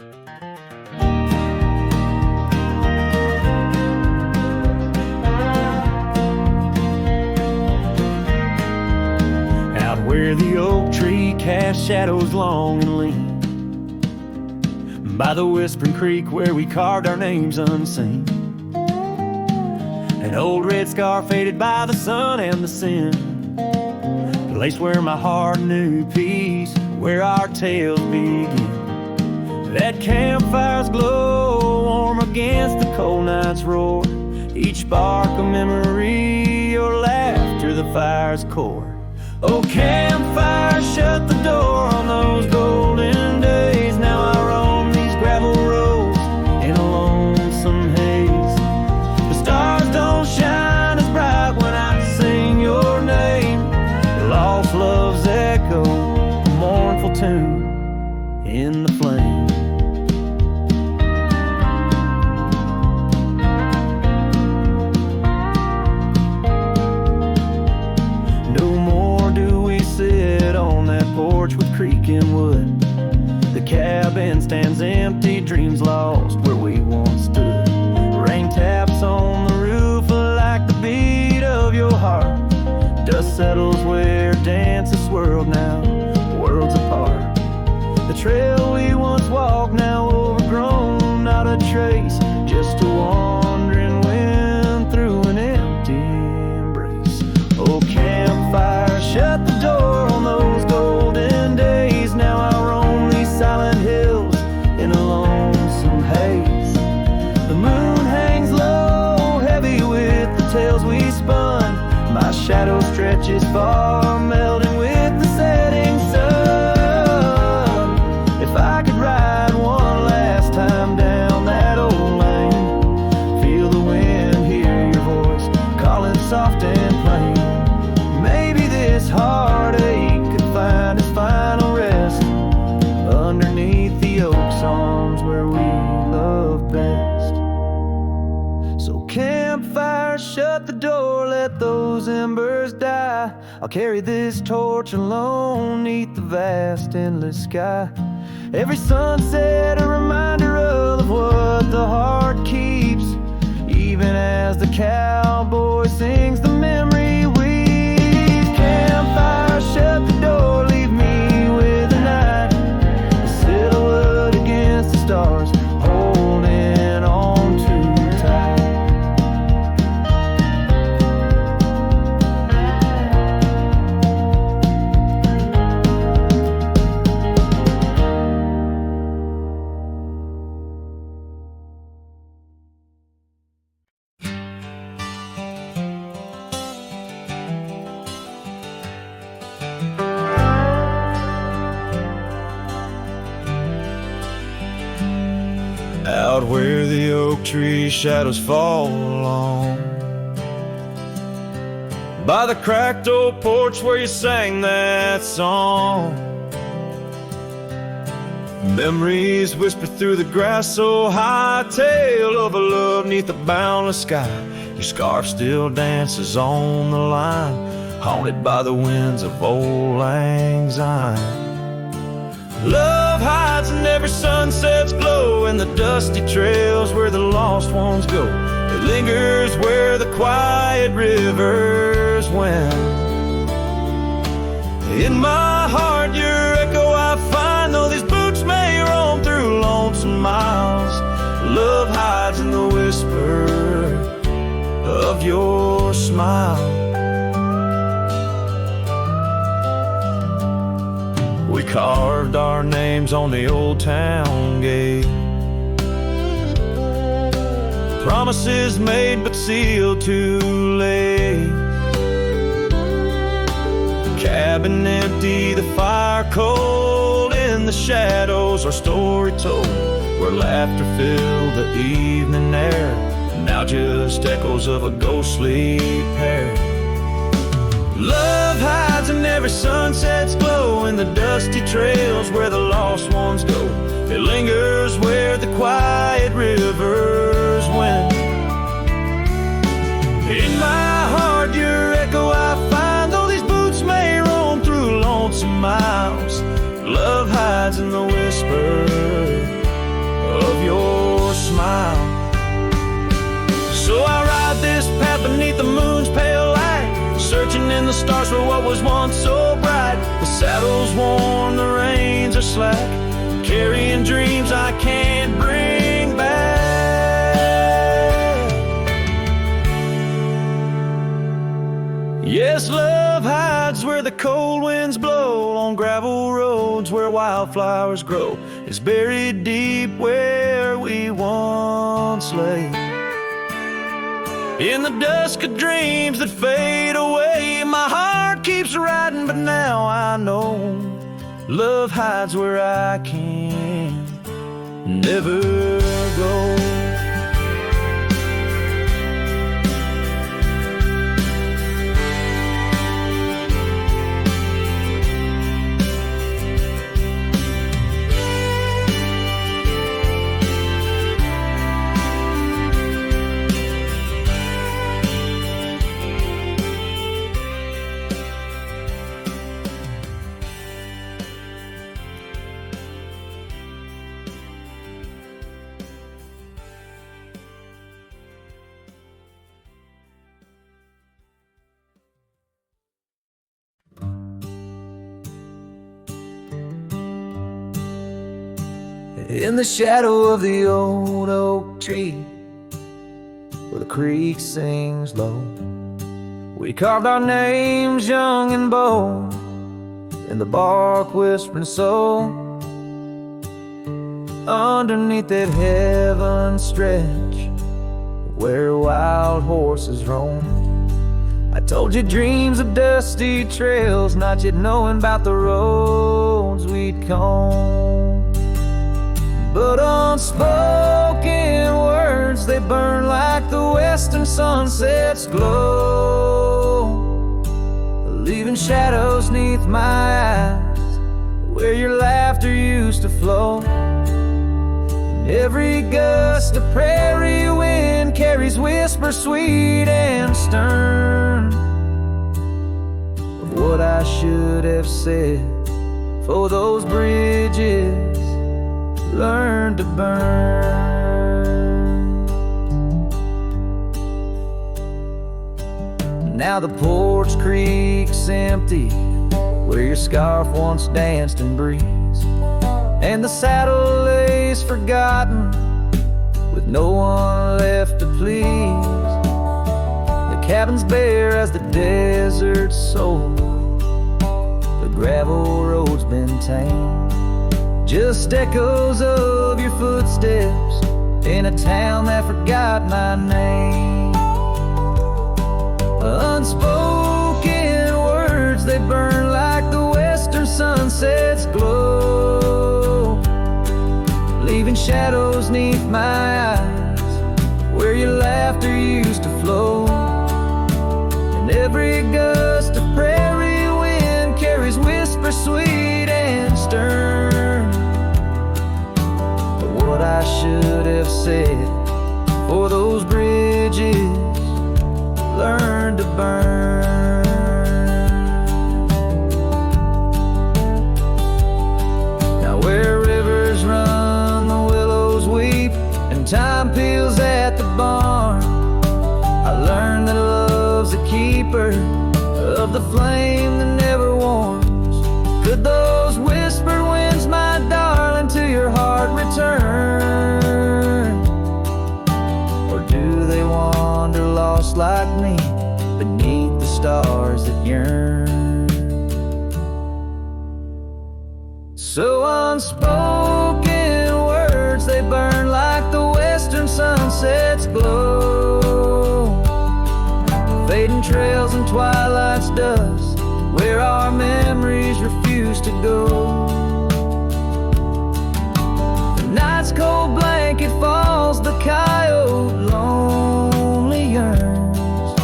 Out where the oak tree casts shadows long and lean, by the whispering creek where we carved our names unseen, an old red scar faded by the sun and the sin, place where my heart knew peace, where our tales begin. That campfire's glow, warm against the cold night's roar, each spark a memory, your laughter the fire's core. Oh, campfire, shut the door on those golden days. Now I roam these gravel roads in a lonesome haze. The stars don't shine as bright when I sing your name. Lost love's echo, a mournful tune in the flame. Porch with creaking wood, the cabin stands empty, dreams lost where we once stood. Rain taps on the roof like the beat of your heart. Dust settles where dances swirled, now worlds apart. The trail we once walked, now overgrown, not a trace, just a wandering wind through an empty embrace. Oh, campfire, shut the door on those golden days. Now I roam these silent hills in a lonesome haze. The moon hangs low, heavy with the tales we spun. My shadow stretches far, melting with the setting sun. If I could ride one last time down that old lane, feel the wind, hear your voice calling soft and plain. Maybe this heartache could find its final rest underneath the oak's arms where we love best. So campfire, shut the door, let those embers die. I'll carry this torch alone neath the vast endless sky. Every sunset a reminder of what the heart keeps, even as the cowboy sings the memory weaves. Campfire, shut the door, leave me with the night, a silhouette against the stars, holding on too tight. Out where the oak tree shadows fall along, by the cracked old porch where you sang that song, memories whisper through the grass so high, tale of a love neath a boundless sky. Your scarf still dances on the line, haunted by the winds of old lang syne. Love hides in every sunset's glow, in the dusty trails where the lost ones go. It lingers where the quiet rivers wend. In my heart your echo I find, though these boots may roam through lonesome miles. Love hides in the whisper of your smile. We carved our names on the old town gate, promises made but sealed too late. The cabin empty, the fire cold, in the shadows our story told, where laughter filled the evening air, now just echoes of a ghostly pair. Love hides in every sunset's glow, in the dusty trails where the lost ones go. It lingers where the quiet rivers wend. In my heart your echo I find, though these boots may roam through lonesome miles. Love hides in the whisper stars for what was once so bright. The saddle's worn, the reins are slack, carrying dreams I can't bring back. Yes, love hides where the cold winds blow, on gravel roads where wildflowers grow. It's buried deep where we once lay, in the dusk of dreams that fade away. My heart keeps riding, but now I know love hides where I can never go. In the shadow of the old oak tree, where the creek sings low, we carved our names young and bold in the bark whispering so. Underneath that heaven stretch where wild horses roam, I told you dreams of dusty trails, not yet knowing about the roads we'd comb. But unspoken words, they burn like the western sunset's glow, leaving shadows neath my eyes where your laughter used to flow. And every gust of prairie wind carries whispers sweet and stern of what I should have said, for those bridges learn to burn. Now the porch creak's empty where your scarf once danced in breeze, and the saddle lays forgotten with no one left to please. The cabin's bare as the desert's soul, the gravel road's been tamed, just echoes of your footsteps in a town that forgot my name. Unspoken words, they burn like the western sunset's glow, leaving shadows neath my eyes where your laughter used to flow. And every gust of prairie wind carries whispers sweet and stern, what I should have said, for those bridges learn to burn. Now where rivers run, the willows weep, and time peels at the barn, I learned that love's a keeper of the flame that never warms. Could those whispered winds, my darling, to your heart return, or do they wander lost like me beneath the stars that yearn? So unspoken words, they burn like the western sunset's glow, fading trails and twilight's dust where our memories refuse to go. Night's cold blanket falls, the coyote lonely yearns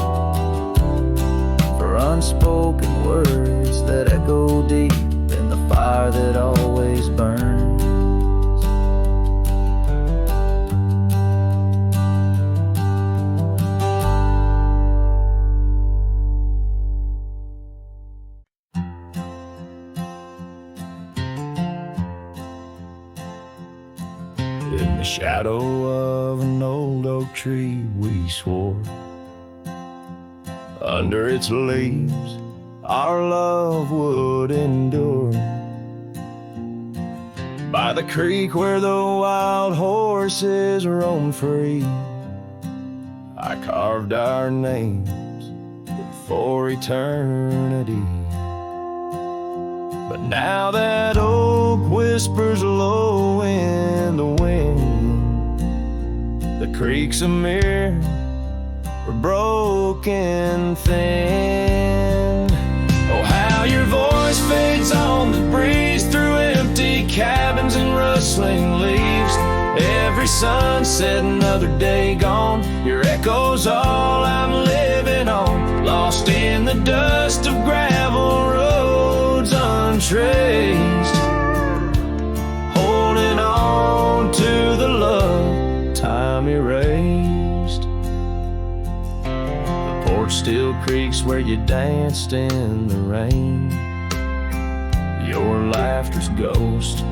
for unspoken words that echo deep in the fire that always burns. In the shadow of an old oak tree we swore, under its leaves our love would endure. By the creek where the wild horses roam free, I carved our names for eternity. But now that oak whispers low in the wind, the creek's a mirror, we're broken thin. Oh, how your voice fades on the breeze through empty cabins and rustling leaves. Every sunset, another day gone, your echo's all I'm living on. Lost in the dust of gravel roads untraced, holding on to the love time erased. The porch still creaks where you danced in the rain. Your laughter's ghost,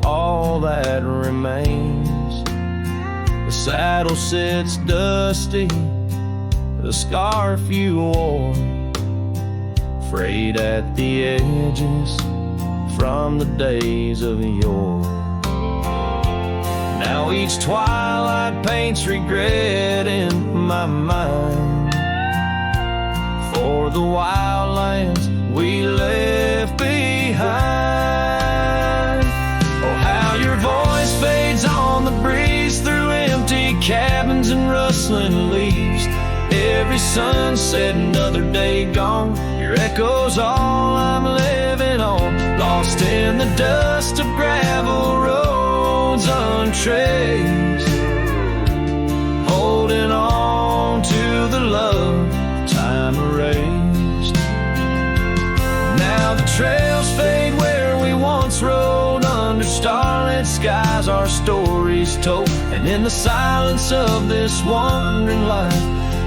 all that remains. The saddle sits dusty, the scarf you wore, frayed at the edges from the days of yore. Now each twilight paints regret in my mind for the wild lands we left behind. Oh, how your voice fades on the breeze through empty cabins and rustling leaves. Every sunset, another day gone, your echo's all I'm living on. Lost in the dust of gravel roads untraced, holding on to the love time erased. Now the trails fade where we once rode, under starlit skies our stories told. And in the silence of this wandering life,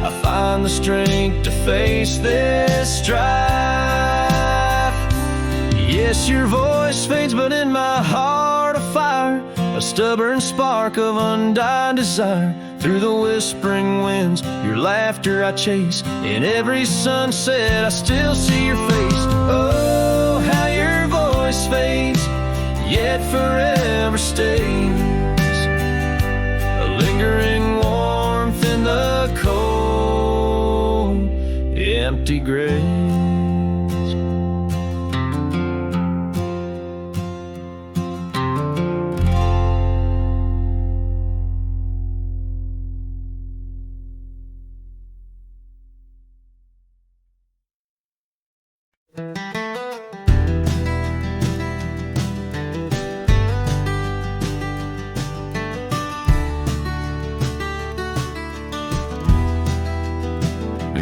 I find the strength to face this strife. Yes, your voice fades, but in my heart a fire, a stubborn spark of undying desire. Through the whispering winds, your laughter I chase. In every sunset, I still see your face. Oh, how your voice fades, yet forever stays. A lingering warmth in the cold, empty graves.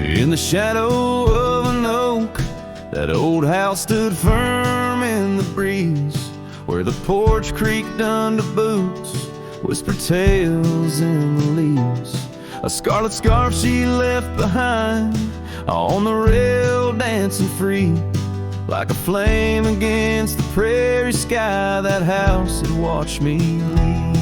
In the shadow of an oak, that old house stood firm in the breeze, where the porch creaked under boots, whispered tales in the leaves. A scarlet scarf she left behind on the rail, dancing free, like a flame against the prairie sky. That house had watched me leave.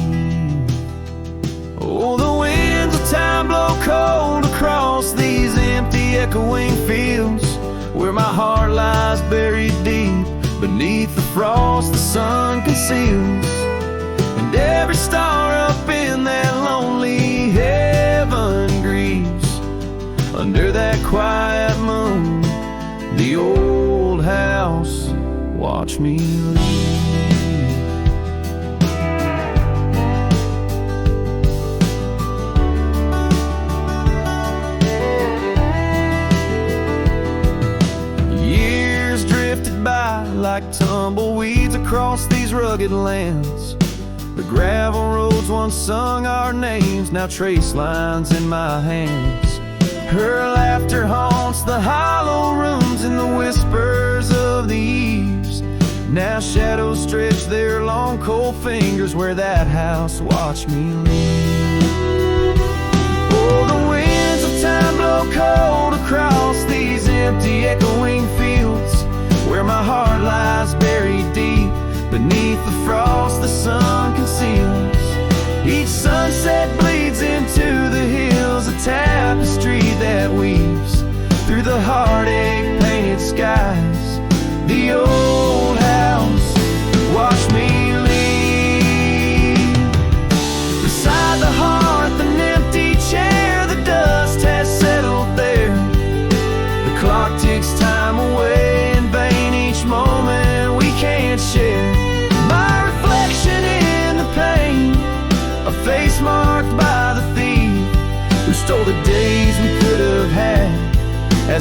Oh, the winds of time blow cold across these empty echoing fields, where my heart lies buried deep beneath the frost the sun conceals. And every star up in that lonely heaven grieves under that quiet moon. The old house watched me leave. By like tumbleweeds across these rugged lands. The gravel roads once sung our names, now trace lines in my hands. Her laughter haunts the hollow rooms and the whispers of the eaves. Now shadows stretch their long cold fingers where that house watched me leave. Oh, the winds of time blow cold across these empty echoing fields, where my heart lies buried deep beneath the frost the sun conceals. Each sunset bleeds into the hills, a tapestry that weaves through the heartache painted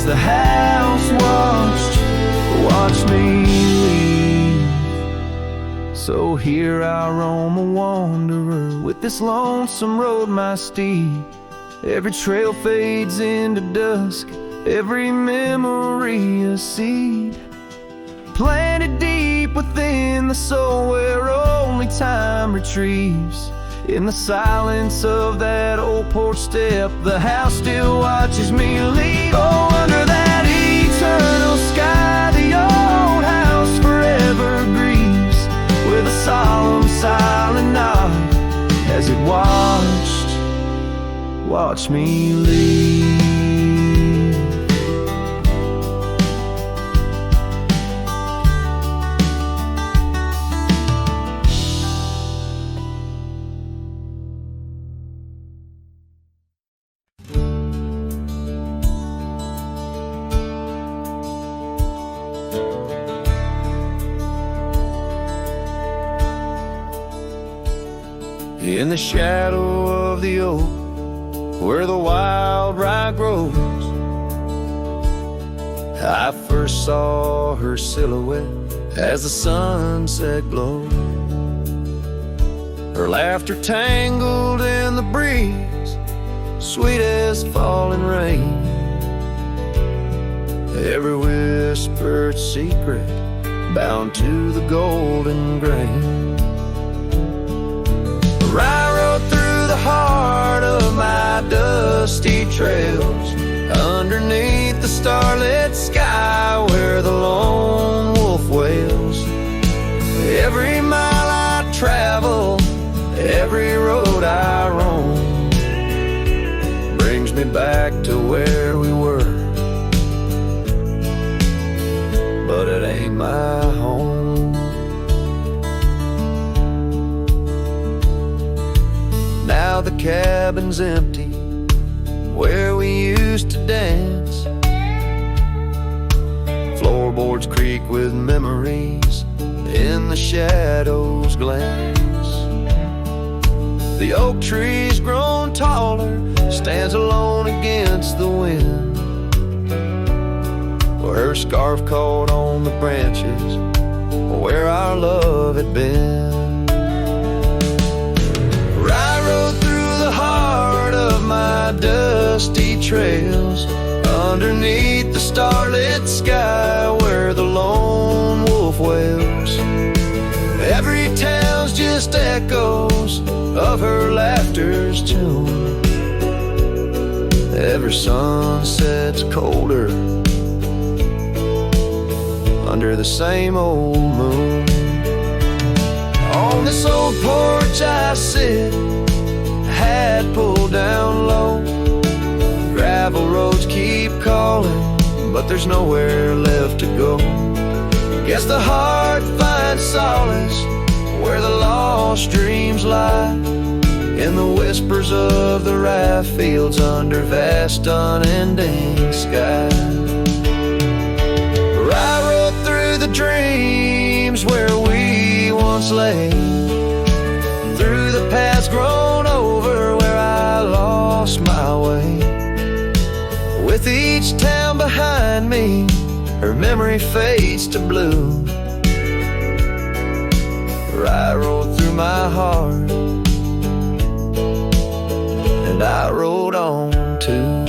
as the house watched me leave. So here I roam a wanderer, with this lonesome road my steed. Every trail fades into dusk, every memory a seed, planted deep within the soul where only time retrieves. In the silence of that old porch step, the house still watches me leave. Oh, under that eternal sky, the old house forever grieves, with a solemn silent nod as it watched me leave. In the shadow of the oak, where the wild rye grows, I first saw her silhouette as the sunset glowed. Her laughter tangled in the breeze, sweet as falling rain. Every whispered secret bound to the golden grain. I rode through the heart of my dusty trails, underneath the starlit sky where the lone wolf wails. Every mile I travel, every road I roam, brings me back to where we were, but it ain't my home. Now the cabin's empty, where we used to dance. Floorboards creak with memories, in the shadows glance. The oak tree's grown taller, stands alone against the wind, where her scarf caught on the branches, where our love had been. I rode through the heart of my dusty trails, underneath the starlit sky where the lone wolf wails. Every town's just echoes of her laughter's tune. Every sunset's colder under the same old moon. On this old porch I sit, hat pulled down low. Gravel roads keep calling, but there's nowhere left to go. Guess the heart finds solace where the lost dreams lie, in the whispers of the rye fields under vast unending sky. I rode through the dreams where we once lay, through the paths grown over where I lost my way. With each town behind me, her memory fades to blue. I rode through my heart, and I rode on too.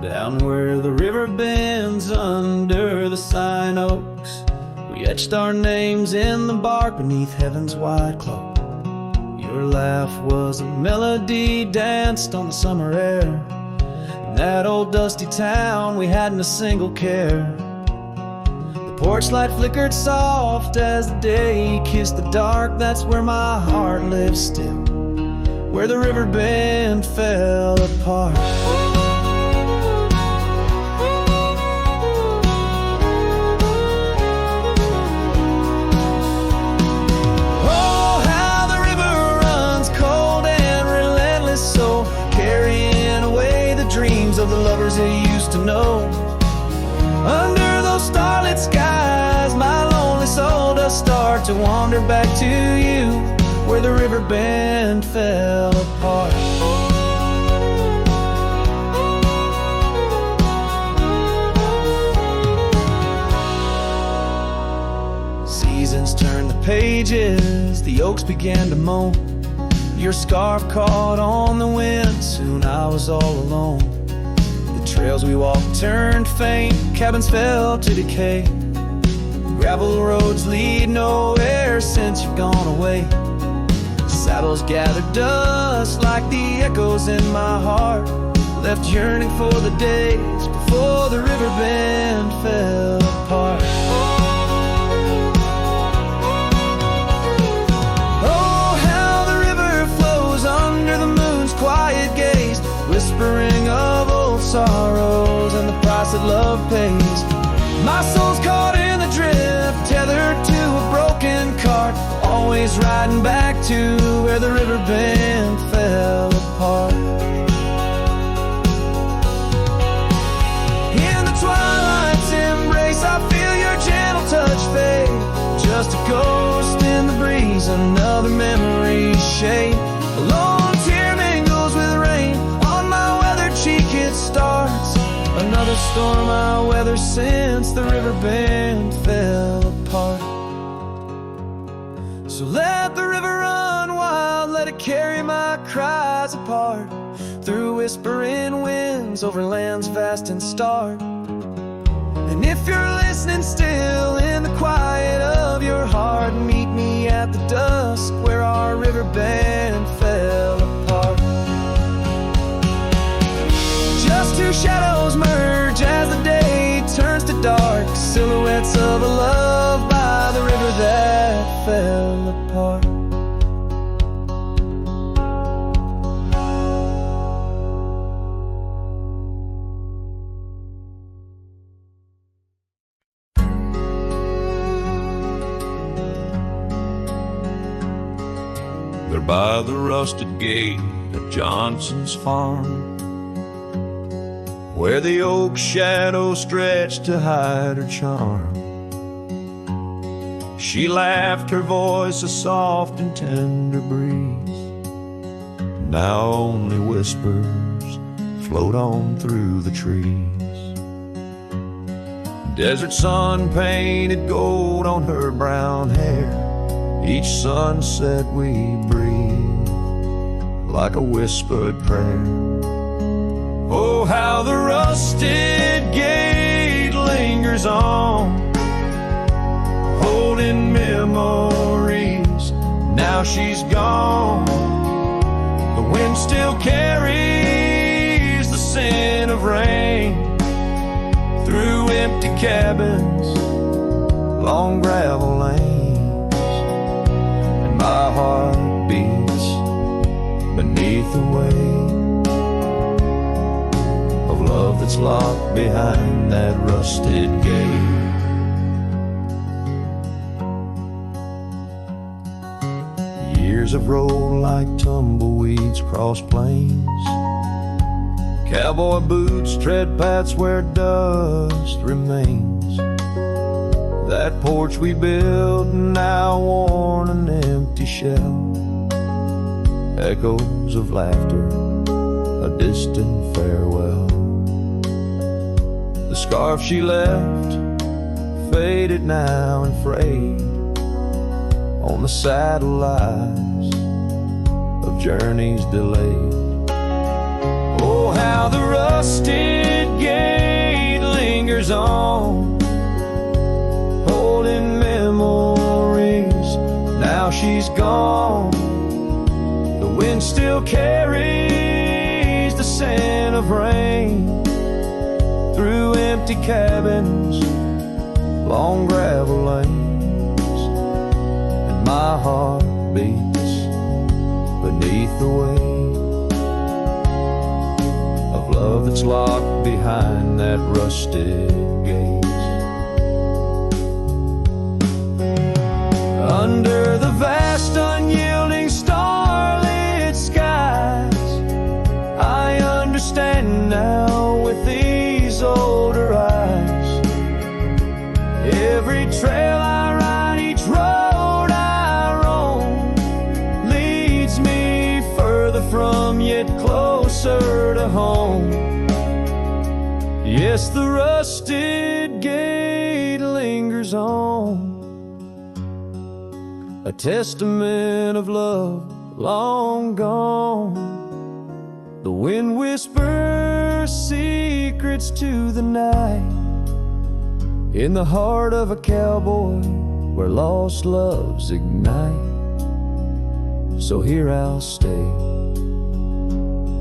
Down where the river bends under the sign oaks, we etched our names in the bark beneath heaven's wide cloak. Your laugh was a melody danced on the summer air. In that old dusty town we hadn't a single care. The porch light flickered soft as the day kissed the dark. That's where my heart lives still, where the river bend fell apart. wander back to you, where the river bend fell apart. Seasons turned the pages, the oaks began to moan. Your scarf caught on the wind, soon I was all alone. The trails we walked turned faint, cabins fell to decay. Gravel roads lead nowhere since you've gone away. Saddles gathered dust like the echoes in my heart, left yearning for the days before the river bend fell apart. Quiet gaze, whispering of old sorrows and the price that love pays. My soul's caught in the drift, tethered to a broken cart, always riding back to where the river bend fell apart. In the twilight's embrace, I feel your gentle touch fade. Just a ghost in the breeze, another memory shade. Alone it starts, another storm I weather since the river bend fell apart. So let the river run wild, let it carry my cries apart, through whispering winds, over lands vast and stark. And if you're listening still in the quiet of your heart, meet me at the dusk where our river bend fell apart. Just two shadows merge as the day turns to dark, silhouettes of a love by the river that fell apart. They're by the rusted gate at Johnson's farm, where the oak shadows stretch to hide her charm. She laughed, her voice a soft and tender breeze. Now only whispers float on through the trees. Desert sun painted gold on her brown hair. Each sunset we breathe like a whispered prayer. Oh, how the rusted gate lingers on, holding memories. Now she's gone. The wind still carries the scent of rain through empty cabins, long gravel lanes, and my heart beats beneath the weight of love that's locked behind that rusted gate. Years have rolled like tumbleweeds across plains. Cowboy boots tread paths where dust remains. That porch we built, now worn an empty shell. Echoes of laughter, a distant farewell. The scarf she left, faded now and frayed on the saddle lies of journeys delayed. Oh, how the rusted gate lingers on, holding memories. Now she's gone. The wind still carries the scent of rain through empty cabins, long gravel lanes, and my heart beats beneath the weight of love that's locked behind that rusted gate. Under the vast unyielding starlit skies, I understand now with these older eyes. Every trail I ride, each road get closer to home. Yes, the rusted gate lingers on, a testament of love long gone. The wind whispers secrets to the night, in the heart of a cowboy where lost loves ignite. So here I'll stay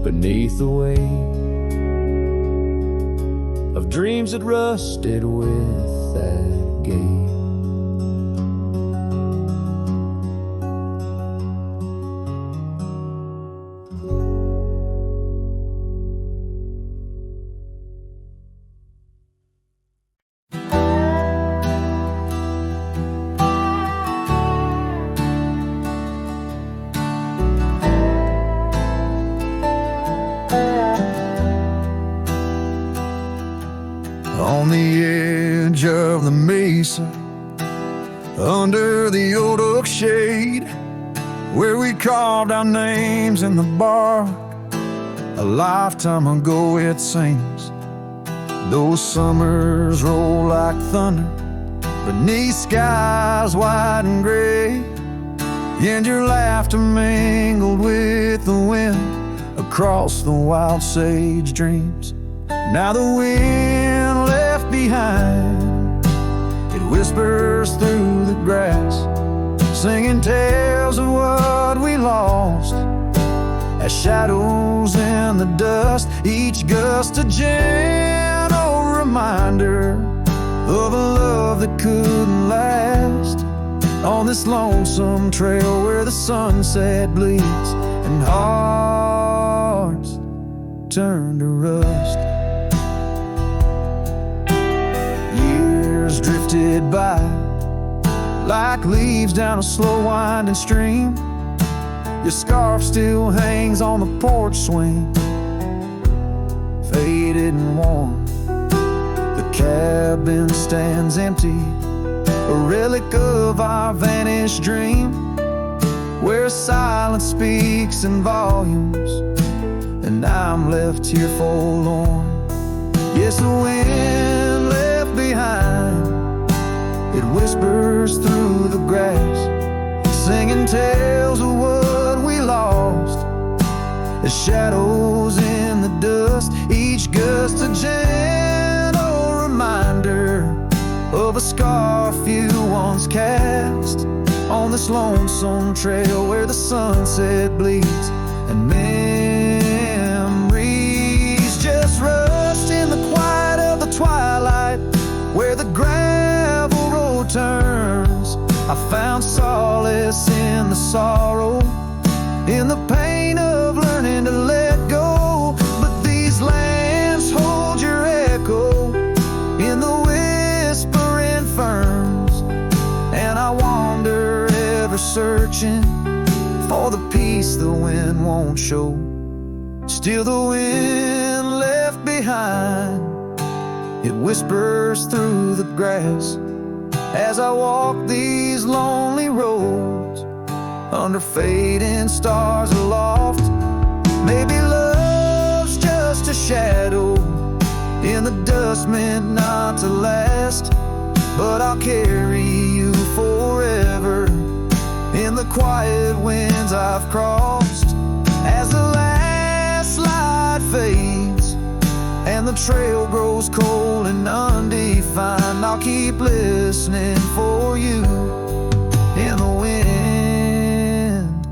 beneath the weight of dreams that rusted with that gate. On the edge of the mesa, under the old oak shade, where we carved our names in the bark, a lifetime ago it seems. Those summers roll like thunder beneath skies white and gray, and your laughter mingled with the wind across the wild sage dreams. Now the wind left behind, it whispers through the grass, singing tales of what we lost, as shadows in the dust, each gust a gentle reminder of a love that couldn't last. On this lonesome trail where the sunset bleeds and hearts turn to rust. Years drifted by like leaves down a slow winding stream. Your scarf still hangs on the porch swing, faded and worn. The cabin stands empty, a relic of our vanished dream, where silence speaks in volumes, and I'm left here forlorn. Yes, the wind left behind, it whispers through the grass, singing tales of what we lost, as shadows in the dust, each gust a gentle reminder of a scarf you once cast on this lonesome trail where the sunset bleeds and memories just rust in the quiet of the twilight, where the gravel road turns. I found solace in the sorrow, in the pain of learning to let go. But these lands hold your echo in the whispering ferns, and I wander ever searching for the peace the wind won't show. Still the wind left behind, it whispers through the grass as I walk these lonely roads under fading stars aloft. Maybe love's just a shadow in the dust meant not to last, but I'll carry you forever in the quiet winds I've crossed. As the last light fades and the trail grows cold and undefined, I'll keep listening for you in the wind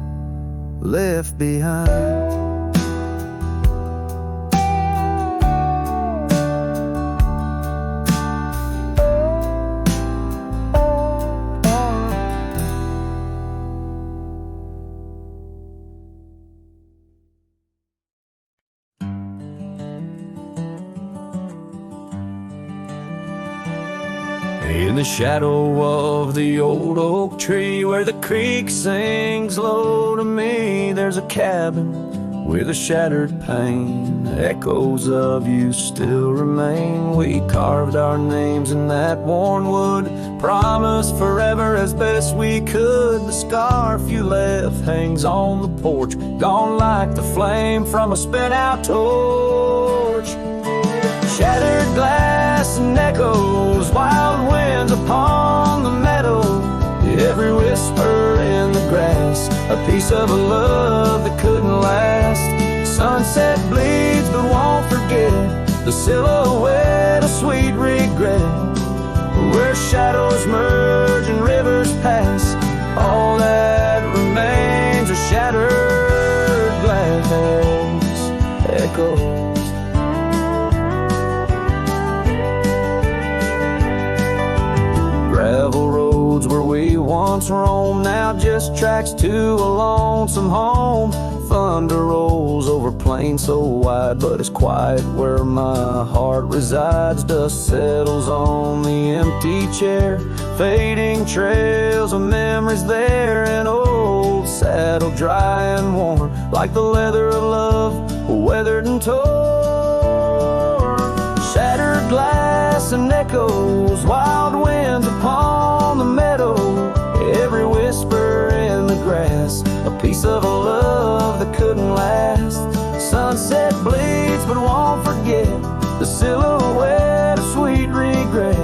left behind. In the shadow of the old oak tree where the creek sings low to me, there's a cabin with a shattered pane. Echoes of you still remain. We carved our names in that worn wood, promised forever as best we could. The scarf you left hangs on the porch, gone like the flame from a spent-out torch. Shattered glass and echoes, wild winds upon the meadow, every whisper in the grass, a piece of a love that couldn't last. Sunset bleeds but won't forget, the silhouette of sweet regret, where shadows merge and rivers pass. All that remains are shattered glass echoes. Gravel roads where we once roamed, now just tracks to a lonesome home. Thunder rolls over plains so wide, but it's quiet where my heart resides. Dust settles on the empty chair, fading trails of memories there. An old saddle dry and worn, like the leather of love, weathered and torn. Shattered glass and echoes, wild winds upon the meadow, every whisper in the grass, a piece of a love that couldn't last. Sunset bleeds but won't forget, the silhouette of sweet regret,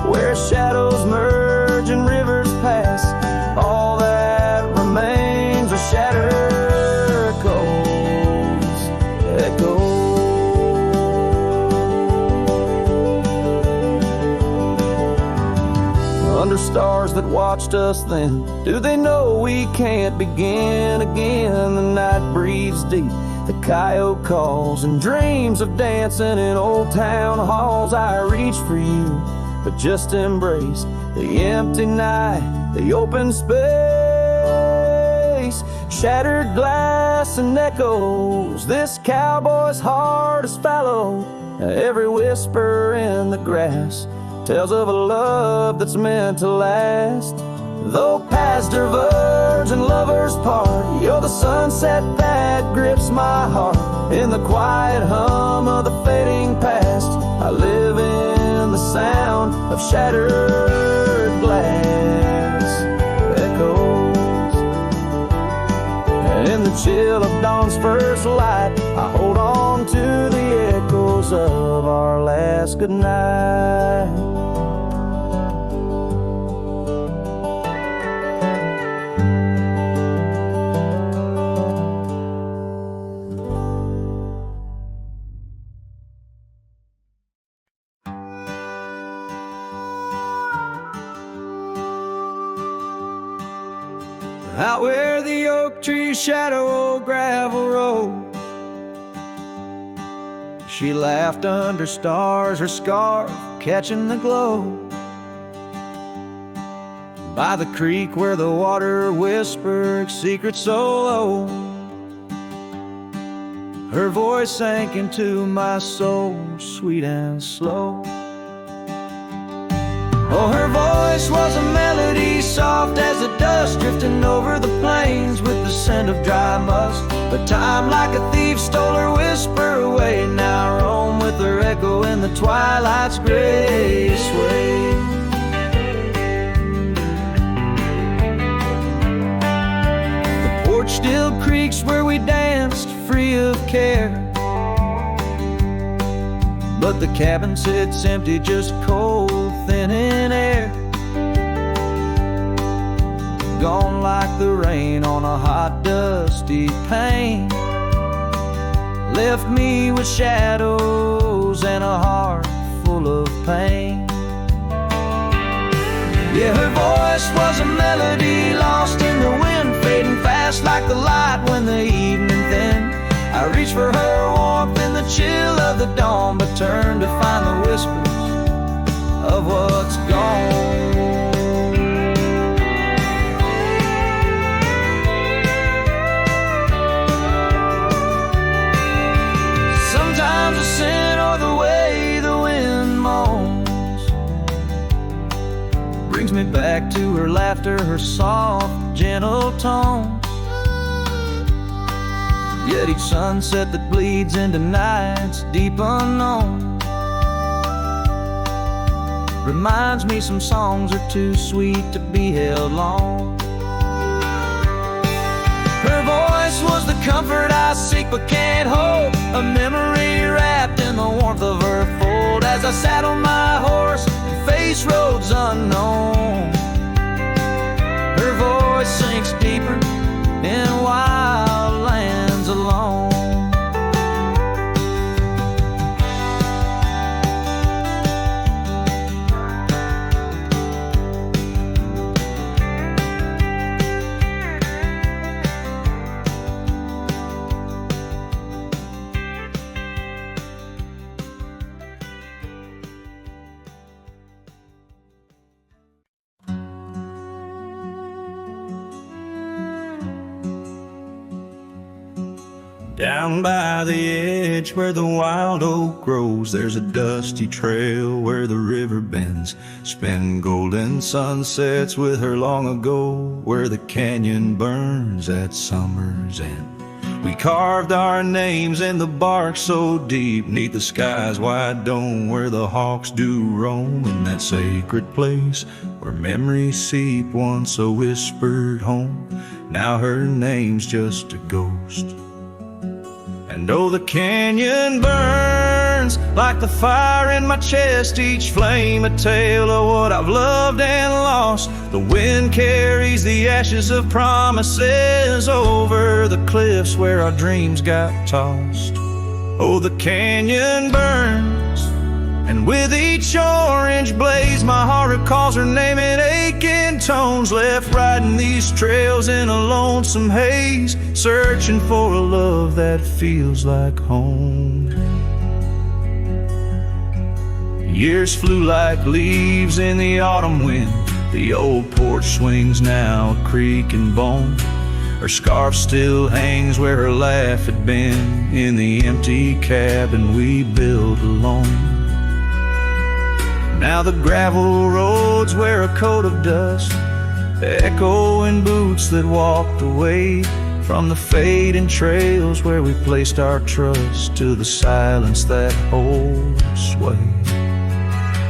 where shadows merge and rivers pass. All that remains are shattered echoes. Under stars that watched us then, do they know we can't begin again? The night breathes deep, the coyote calls, and dreams of dancing in old town halls. I reach for you, but just embrace the empty night, the open space. Shattered glass and echoes, this cowboy's heart is fallow. Every whisper in the grass tells of a love that's meant to last. Though paths diverge and lovers part, you're the sunset that grips my heart. In the quiet hum of the fading past, I live in the sound of shattered glass echoes. And in the chill of dawn's first light, I hold on to the echoes of our last goodnight. Out where the oak trees shadow old gravel road, she laughed under stars, her scarf catching the glow. By the creek where the water whispered secrets so low, her voice sank into my soul, sweet and slow. Oh, her voice was a melody, soft as the dust drifting over the plains with the scent of dry musk. But time like a thief stole her whisper away. Now I roam with her echo in the twilight's gray sway. The porch still creaks where we danced free of care, but the cabin sits empty, just cold, thin in air. Gone like the rain on a hot, dusty pane. Left me with shadows and a heart full of pain. Yeah, her voice was a melody lost in the wind, fading fast like the light when the evening thinned. I reached for her warmth in the chill of the dawn, but turned to find the whispers of what's gone. Sometimes the scent or the way the wind moans brings me back to her laughter, her soft, gentle tones. Yet each sunset that bleeds into nights deep unknown reminds me some songs are too sweet to be held long. Her voice was the comfort I seek but can't hold, a memory wrapped in the warmth of her fold. As I sat on my horse and faced roads unknown, her voice sinks deeper in wild lands alone. Down by the edge where the wild oak grows, there's a dusty trail where the river bends, spin golden sunsets with her long ago, where the canyon burns at summer's end. We carved our names in the bark so deep, 'neath the sky's wide dome, where the hawks do roam, in that sacred place where memories seep, once a whispered home. Now her name's just a ghost. And oh, the canyon burns like the fire in my chest, each flame a tale of what I've loved and lost. The wind carries the ashes of promises over the cliffs where our dreams got tossed. Oh, the canyon burns, and with each orange blaze my heart recalls her name in aching tones, left riding these trails in a lonesome haze, searching for a love that feels like home. Years flew like leaves in the autumn wind, the old porch swings now a creak and bone. Her scarf still hangs where her laugh had been, in the empty cabin we built alone. Now the gravel roads wear a coat of dust, echoing boots that walked away from the fading trails where we placed our trust, to the silence that holds sway.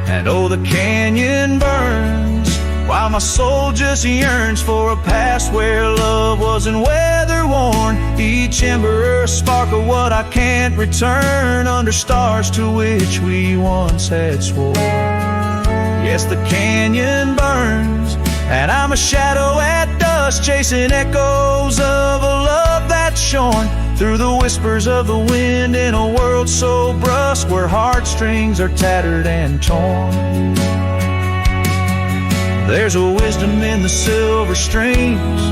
And oh, the canyon burns while my soul just yearns for a past where love wasn't weather worn, each ember a spark of what I can't return, under stars to which we once had sworn. Yes, the canyon burns, and I'm a shadow at dusk, chasing echoes of a love that's shorn through the whispers of the wind, in a world so brusque where heartstrings are tattered and torn. There's a wisdom in the silver streams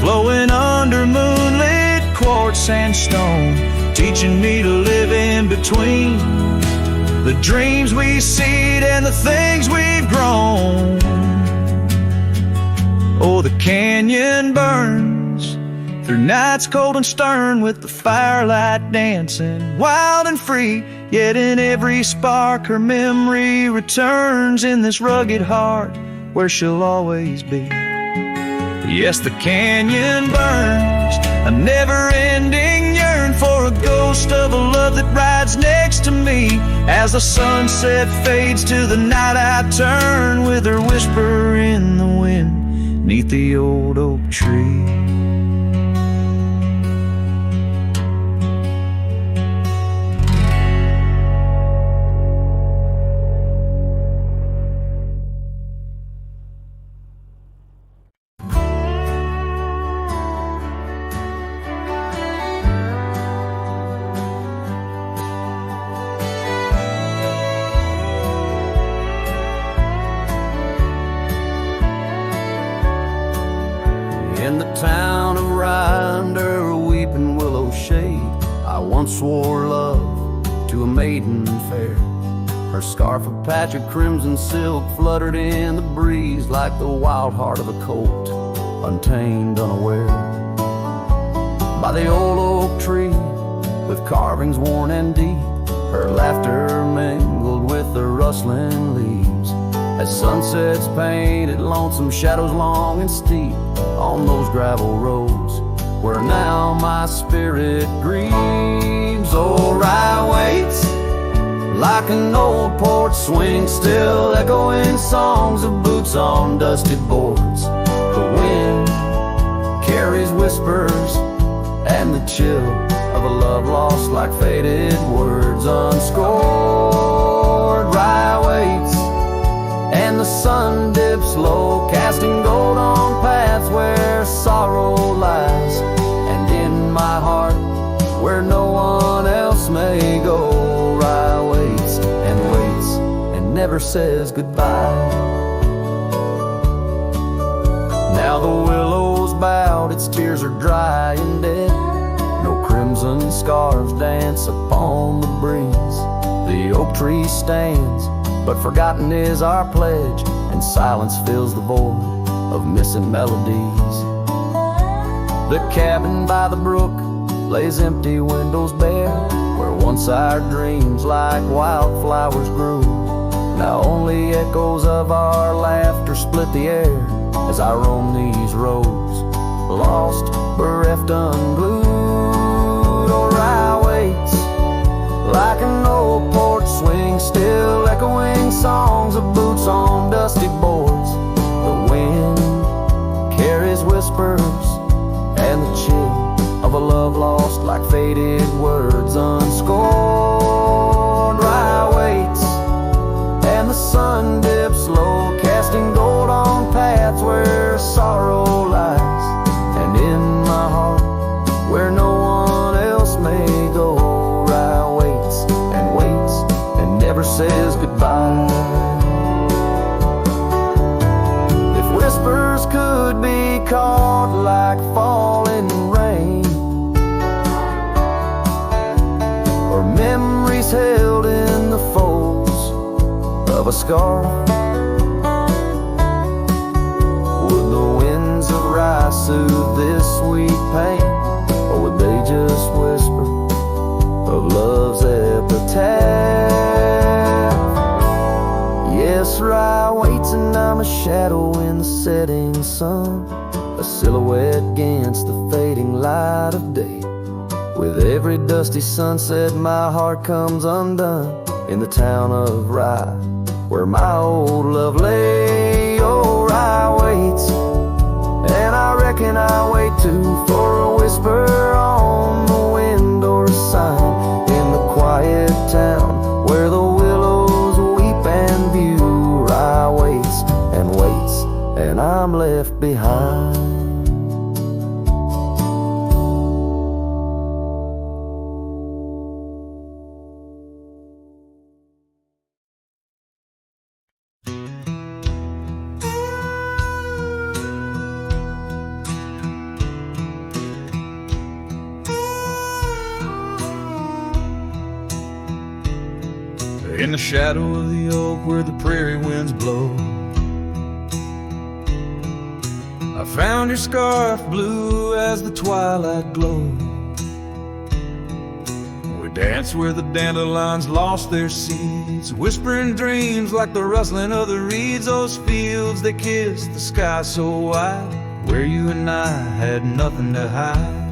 flowing under moonlit quartz and stone, teaching me to live in between the dreams we seed and the things we've grown. Oh, the canyon burns through nights cold and stern, with the firelight dancing wild and free, yet in every spark her memory returns, in this rugged heart where she'll always be. Yes, the canyon burns, a never-ending yearn for a ghost of a love that rides next to me. As the sunset fades to the night I turn, with her whisper in the wind 'neath the old oak tree. In the town of Rye, under a weeping willow shade, I once swore love to a maiden fair. Her scarf a patch of crimson silk fluttered in the breeze, like the wild heart of a colt, untamed, unaware. By the old oak tree, with carvings worn and deep, her laughter mingled with the rustling leaves, as sunsets painted lonesome shadows long and steep on those gravel roads where now my spirit grieves. Old Rye waits like an old porch swing, still echoing songs of boots on dusty boards. The wind carries whispers and the chill of a love lost like faded words unscored. Rye waits and the sun dips low, casting gold on paths where sorrow lies, and in my heart where no one else may go. Rye waits and never says goodbye. Now the willow's bowed, its tears are dry and dead. No crimson scarves dance upon the breeze. The oak tree stands, but forgotten is our pledge, and silence fills the void of missing melodies. The cabin by the brook lays empty, windows bare, where once our dreams like wildflowers grew. Now only echoes of our laughter split the air as I roam these roads, lost, bereft, unglued. Old Rye waits like an old porch swing, still echoing songs of boots on dusty boards. The wind carries whispers and the chill of a love lost like faded words unscored. Rye waits and the sun dips low, casting gold on paths where sorrow lies, and in my heart where no one else may go. Rye waits and never says goodbye. If whispers could be caught like falling rain, or memories held in the folds of a scarf, would the winds of rye soothe this sweet pain, or would they just whisper of love's epitaph? Yes, Rye waits and I'm a shadow in the setting sun, a silhouette against the fading light of day. With every dusty sunset my heart comes undone in the town of Rye, where my old love lay. Oh, Rye waits, and I reckon I wait too, for a whisper on the wind or a sign in the quiet town where the willows weep and view. Rye waits, and I'm left behind. In the shadow of the oak where the prairie winds blow, I found your scarf blue as the twilight glowed. We danced where the dandelions lost their seeds, whispering dreams like the rustling of the reeds. Those fields that kissed the sky so wide, where you and I had nothing to hide.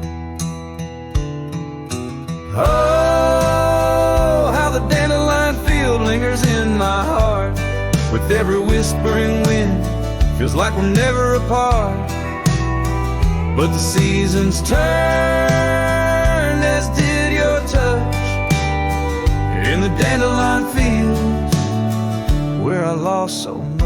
Oh, how the dandelion field lingers in my heart. With every whispering wind, feels like we're never apart. But the seasons turned, as did your touch, in the dandelion fields where I lost so much.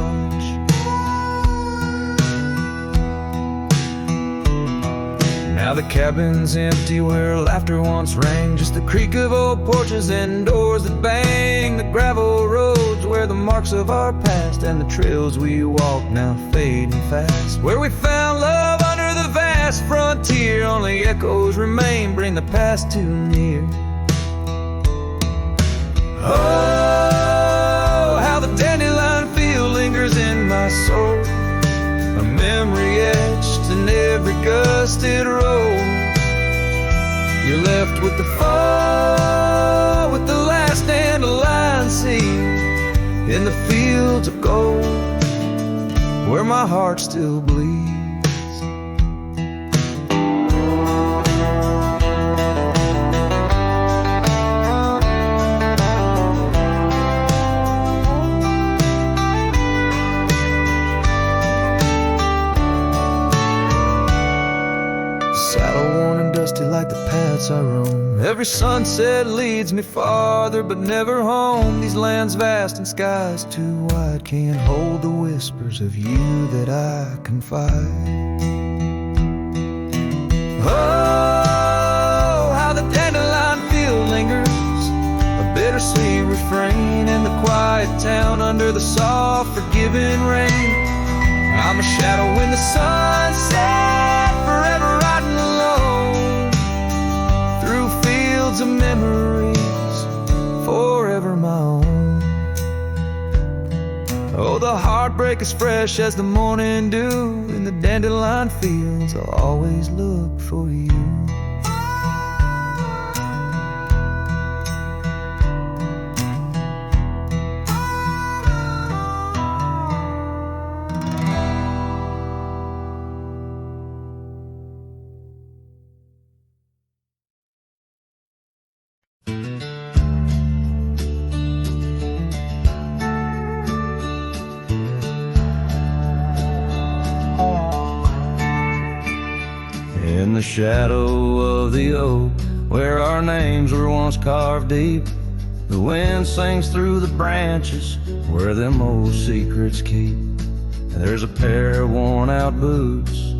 Now the cabin's empty where laughter once rang, just the creak of old porches and doors that bang. The gravel roads where the marks of our past and the trails we walk now fading fast. Where we found love under the vast frontier, only echoes remain, bring the past too near. Oh, how the dandelion field lingers in my soul, a memory etched in every gusted road. You're left with the fall, with the last dandelion seed in the fields of gold, where my heart still bleeds. like the paths I roam. Every sunset leads me farther, but never home. These lands vast and skies too wide can't hold the whispers of you that I confide. Oh, how the dandelion field lingers, a bittersweet refrain in the quiet town under the soft, forgiving rain. I'm a shadow in the sunset, forever riding alone through fields of memories, forever my own. Oh, the heartbreak is fresh as the morning dew. In the dandelion fields, I'll always look for you. In the shadow of the oak, where our names were once carved deep, the wind sings through the branches where them old secrets keep. There's a pair of worn-out boots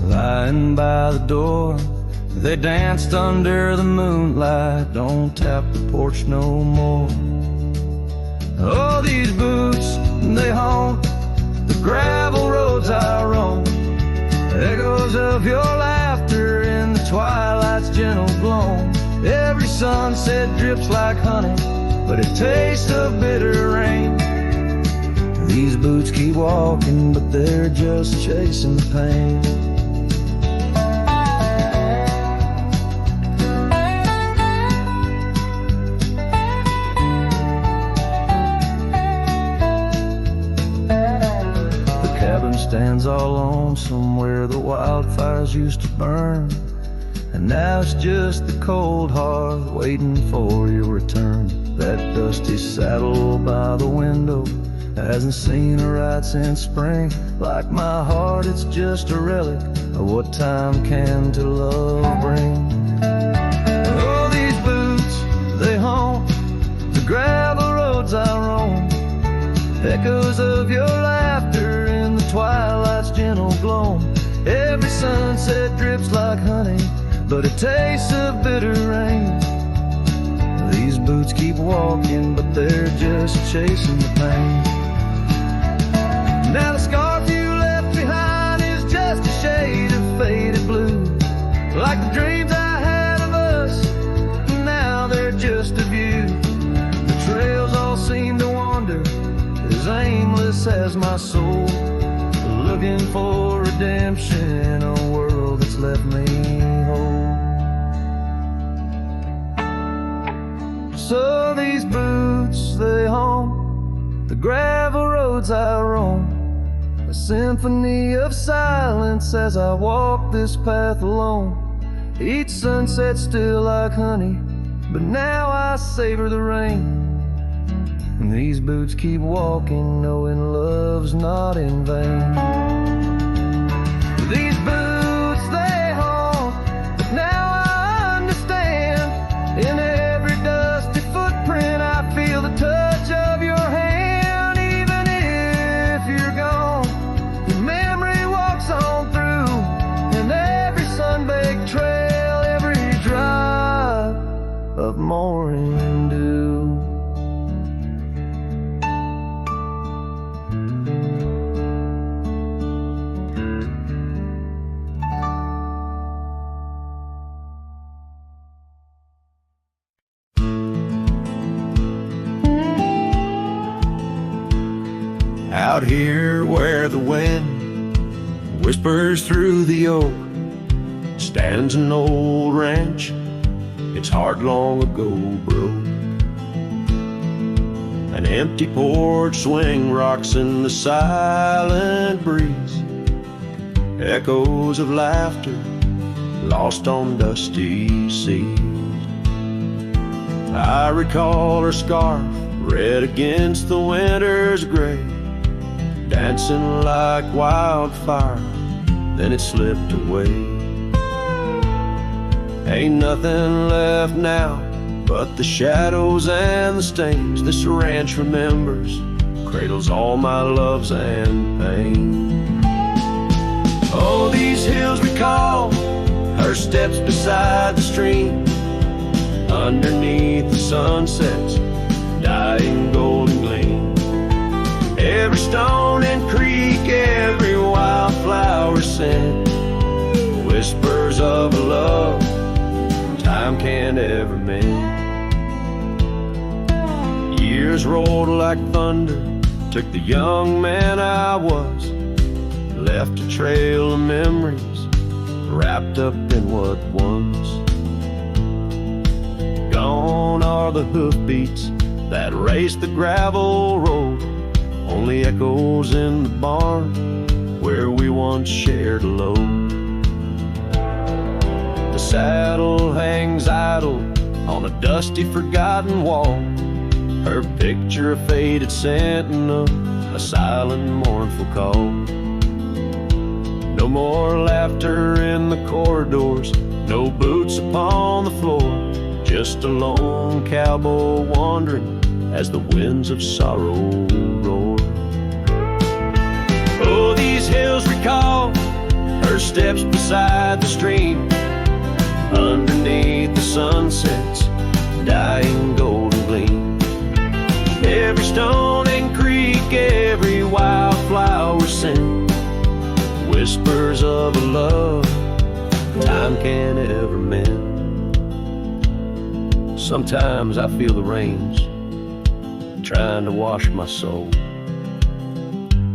lying by the door. They danced under the moonlight, don't tap the porch no more. Oh, these boots, they haunt the gravel roads I roam. Echoes of your laughter in the twilight's gentle gloam. Every sunset drips like honey, but it tastes of bitter rain. These boots keep walking, but they're just chasing the pain. Stands all lonesome where the wildfires used to burn, and now it's just the cold hearth waiting for your return. That dusty saddle by the window hasn't seen a ride since spring. Like my heart, it's just a relic of what time can to love bring. Oh, these boots, they haunt the gravel roads I roam. Echoes of your laughter in the twilight's gentle gloam. Every sunset drips like honey, but it tastes of bitter rain. These boots keep walking, but they're just chasing the pain. Now the scarf you left behind is just a shade of faded blue, like the dreams I had of us, now they're just of you. The trails all seem to wander, as aimless as my soul, looking for redemption in a world that's left me whole. So these boots, they haunt the gravel roads I roam. A symphony of silence as I walk this path alone. Each sunset still like honey, but now I savor the rain. And these boots keep walking, knowing love's not in vain. These boots, they haunt, but now I understand. In every dusty footprint, I feel the touch of your hand. Even if you're gone, your memory walks on through. And every sun-baked trail, every drop of morning dew. Out here where the wind whispers through the oak, stands an old ranch, its heart long ago broke. An empty porch swing rocks in the silent breeze, echoes of laughter lost on dusty seas. I recall her scarf red against the winter's gray, dancing like wildfire, then it slipped away. Ain't nothing left now but the shadows and the stains. This ranch remembers, cradles all my loves and pain. Oh, these hills recall her steps beside the stream, underneath the sunset's dying golden gleam. Every stone and creek, every wildflower scent, whispers of a love time can't ever mend. Years rolled like thunder, took the young man I was, left a trail of memories wrapped up in what was. Gone are the hoofbeats that raced the gravel road, only echoes in the barn where we once shared a load. The saddle hangs idle on a dusty, forgotten wall, her picture a faded sentinel, a silent, mournful call. No more laughter in the corridors, no boots upon the floor, just a lone cowboy wandering as the winds of sorrow roar. Oh, these hills recall her steps beside the stream, underneath the sunset's dying golden gleam. Every stone and creek, every wildflower scent, whispers of a love time can't ever mend. Sometimes I feel the rains trying to wash my soul,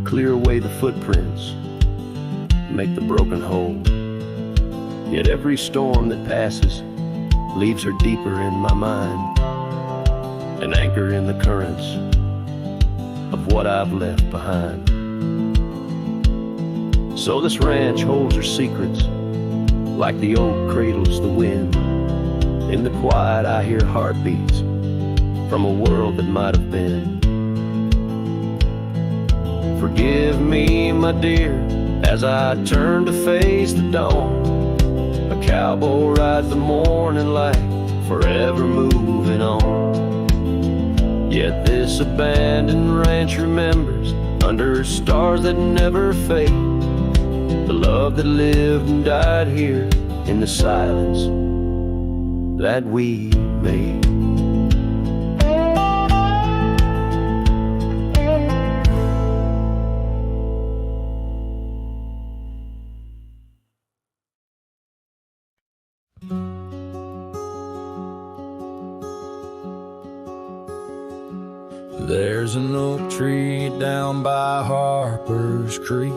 clear away the footprints, make the broken whole. Yet every storm that passes leaves her deeper in my mind, an anchor in the currents of what I've left behind. So this ranch holds her secrets, like the oak cradles the wind. In the quiet I hear heartbeats from a world that might have been. Forgive me, my dear, as I turn to face the dawn. A cowboy rides the morning light, forever moving on. Yet this abandoned ranch remembers, under stars that never fade, the love that lived and died here in the silence that we made. There's an oak tree down by Harper's Creek.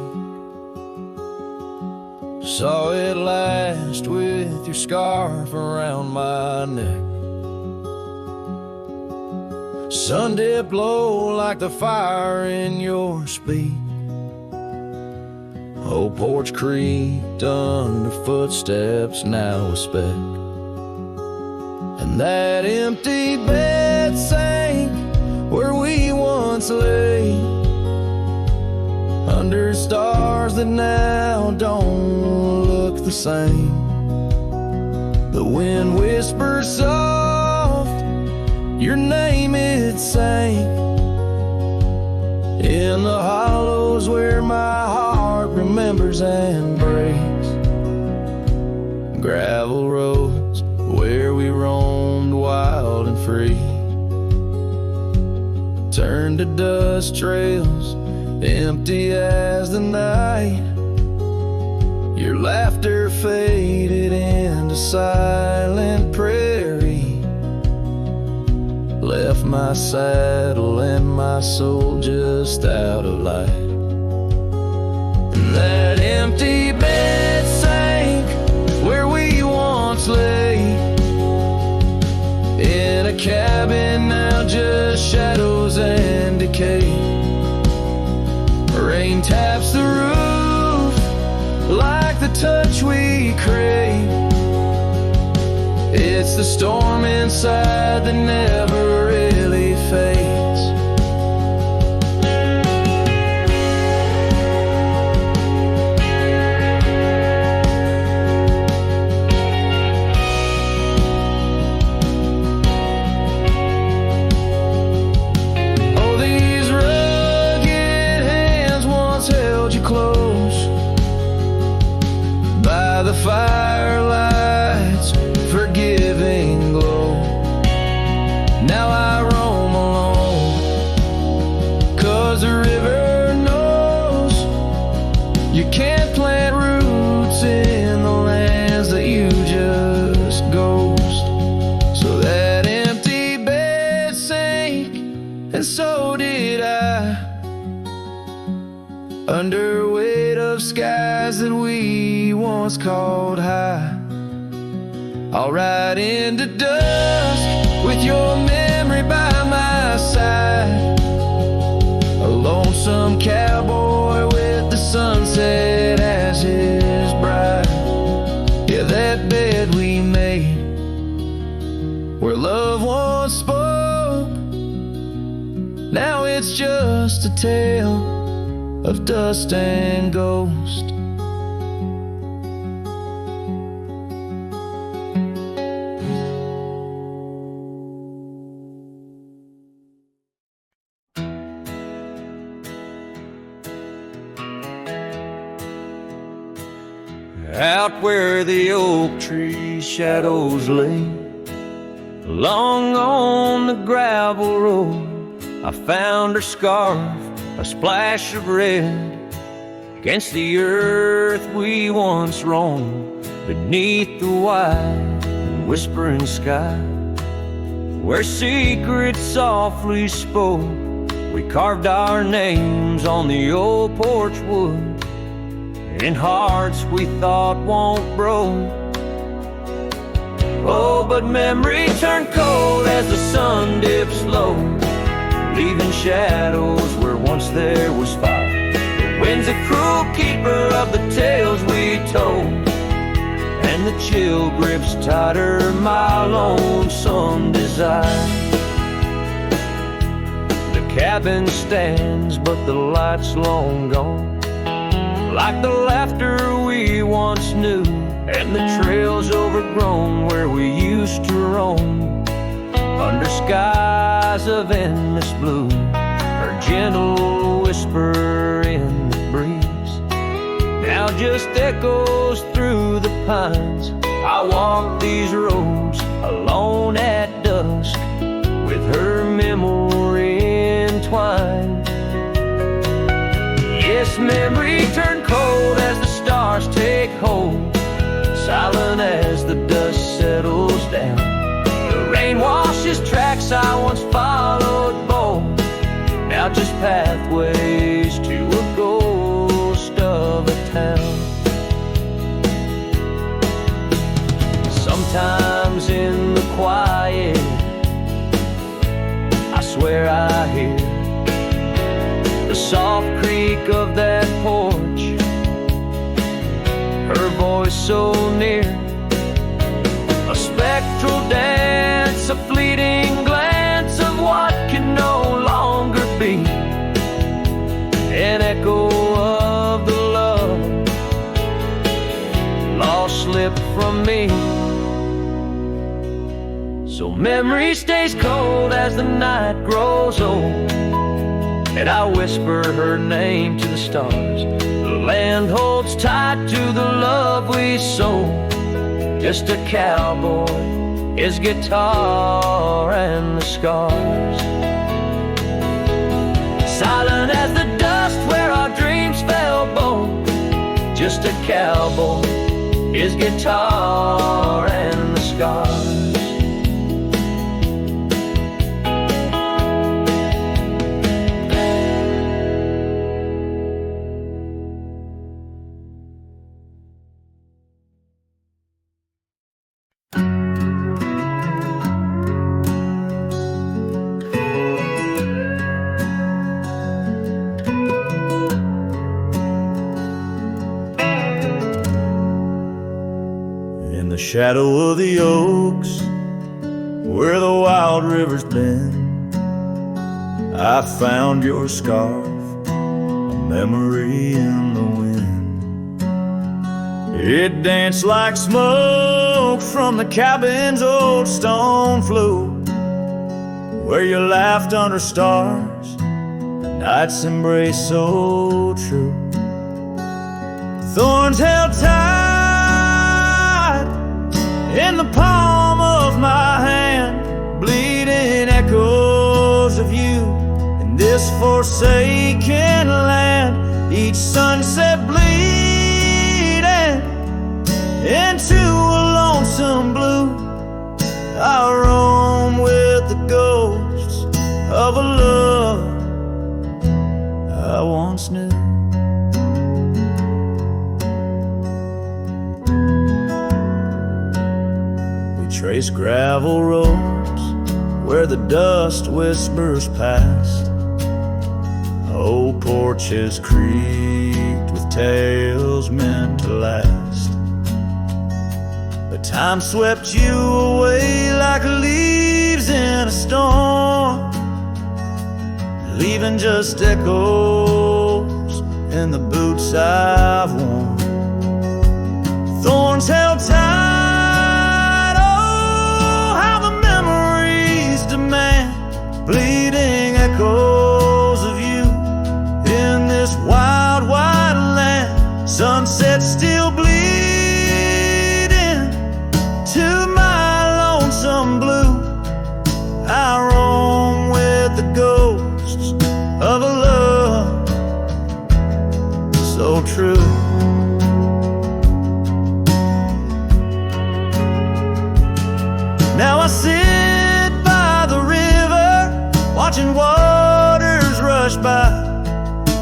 Saw it last with your scarf around my neck. Sun did blow like the fire in your speak. Old porch creaked under footsteps, now a speck. And that empty bed sank where we once lay, under stars that now don't look the same. The wind whispers soft, your name it sang, in the hollows where my heart remembers and breaks. Gravel roads where we roamed wild and free, turned to dust trails, empty as the night. Your laughter faded into silent prairie, left my saddle and my soul just out of light. And that empty bed sank where we once lay, in a cabin now just shadows and decay. Rain taps the roof like the touch we crave. It's the storm inside that never really fades. firelight's forgiving glow. Now I roam alone, 'cause the river knows you can't plant roots in the lands that you just ghost. So that empty bed sank, and so did I, under weight of skies that we once called high. I'll ride into dusk with your memory by my side, a lonesome cowboy with the sunset as his bride. Yeah, that bed we made where love once spoke, now it's just a tale of dust and ghost. Out where the oak tree shadows lay, along on the gravel road, I found her scarf, a splash of red, against the earth we once roamed, beneath the wide and whispering sky, where secrets softly spoke. We carved our names on the old porch wood, in hearts we thought won't grow. Oh, but memory turned cold as the sun dips low, leaving shadows where once there was fire. The wind's a cruel keeper of the tales we told, and the chill grips tighter my lonesome desire. The cabin stands, but the light's long gone, like the laughter we once knew, and the trails overgrown where we used to roam, under skies of endless blue. Her gentle whisper in the breeze now just echoes through the pines. I walk these roads alone at dusk, with her memory entwined. Yes, memory turned cold as the stars take hold, silent as the dust settles down. The rain washes tracks I once followed bold, now just pathways to a ghost of a town. Sometimes in the quiet, I swear I hear the soft creak of that porch, her voice so near, a spectral dance, a fleeting glance of what can no longer be, an echo of the love lost slipped from me. So memory stays cold as the night grows old, and I whisper her name to the stars. The land holds tight to the love we sold, just a cowboy, his guitar and the scars. Silent as the dust where our dreams fell bold, just a cowboy, his guitar and the scars. Shadow of the oaks, where the wild river's been, I found your scarf, a memory in the wind. It danced like smoke from the cabin's old stone floor, where you laughed under stars, the night's embrace so true. Thorns held tight the palm of my hand, bleeding echoes of you in this forsaken land. Each sunset bleeding into a lonesome blue. I roam with the ghosts of a love I once knew. We trace gravel roads where the dust whispers past. Old porches creaked with tales meant to last. But time swept you away like leaves in a storm, leaving just echoes in the boots I've worn. Thorns held tight, oh, how the memories demand bleeding echoes of you in this wild, wide land. Sunset still bleeding to my lonesome blue. I roam with the ghosts of a love so true. Now I sit by the river, watching waters rush by,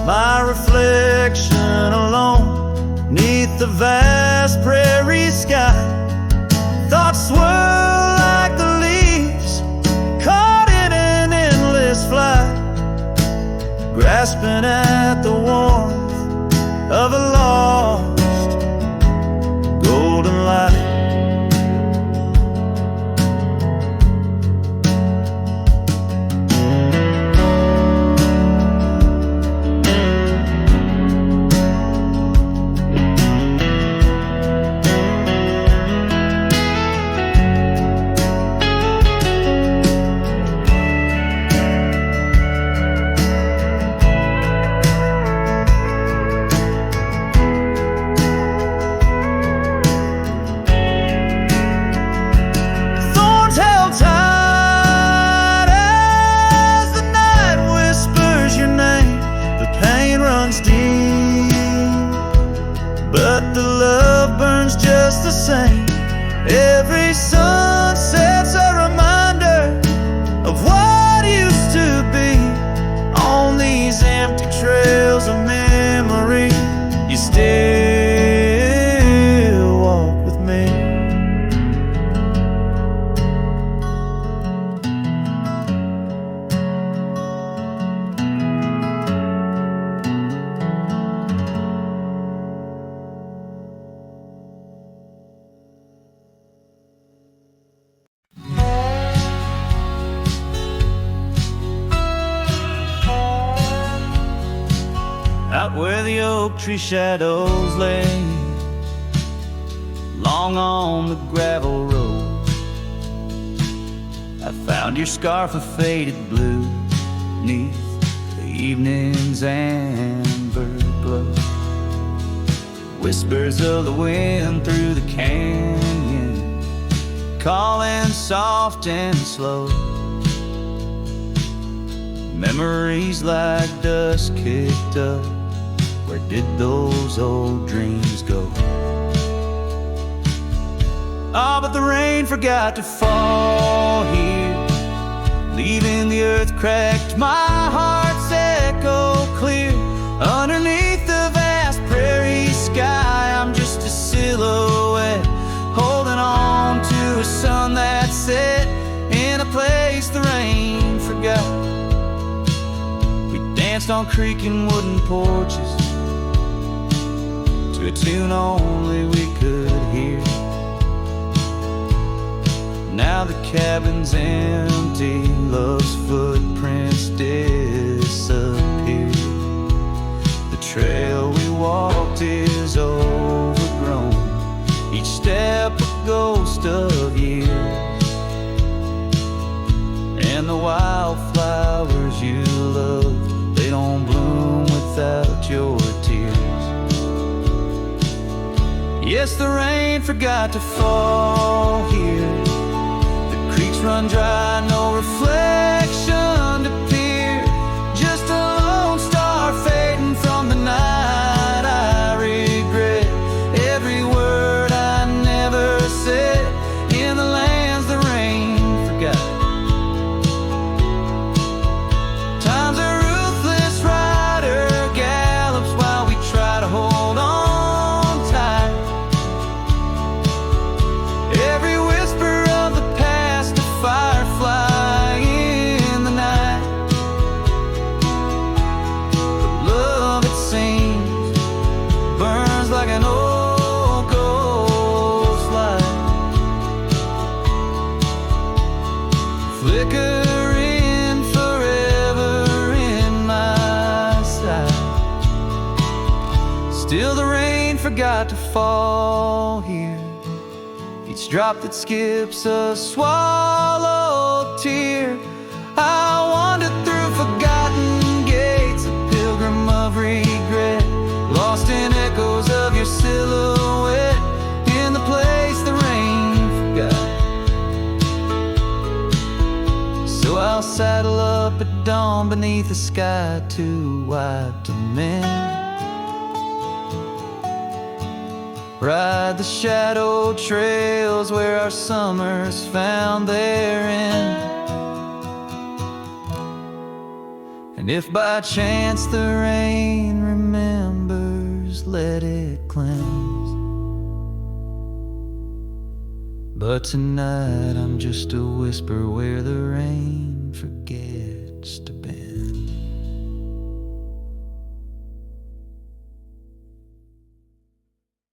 my reflection alone 'neath the vast prairie sky. Thoughts swirl like the leaves caught in an endless flight, grasping at the warmth of a lost golden light. The same. Every sunset's a reminder of what used to be. On these empty trails of memory, you still walk with me. Out where the oak tree shadows lay, long on the gravel road, I found your scarf of faded blue 'neath the evening's amber glow. Whispers of the wind through the canyon, calling soft and slow. Memories like dust kicked up, where did those old dreams go? Ah, but the rain forgot to fall here, leaving the earth cracked, my heart's echo clear. Underneath the vast prairie sky, I'm just a silhouette, holding on to a sun that set in a place the rain forgot. We danced on creaking wooden porches to a tune only we could hear. Now the cabin's empty, love's footprints disappear. The trail we walked is overgrown, each step a ghost of years. And the wildflowers you love, they don't bloom without your tears. Yes, the rain forgot to fall here. The creeks run dry, no reflection to peer. Just a lone star fading from the night. I regret every word I never said in the lands the rain forgot. Time's a ruthless rider, gallops while we try to hold on tight. Every whisper of the past, a firefly in the night. The love, it seems, burns like an old ghost light, flickering forever in my sight. Still the rain forgot to fall here. Each drop that skips a swallowed tear. I wandered through forgotten gates, a pilgrim of regret, lost in echoes of your silhouette in the place the rain forgot. So I'll saddle up at dawn beneath a sky too wide to mend. Ride the shadow trails where our summers found their end. And if by chance the rain remembers, let it cleanse. But tonight I'm just a whisper where the rain forgets to bend.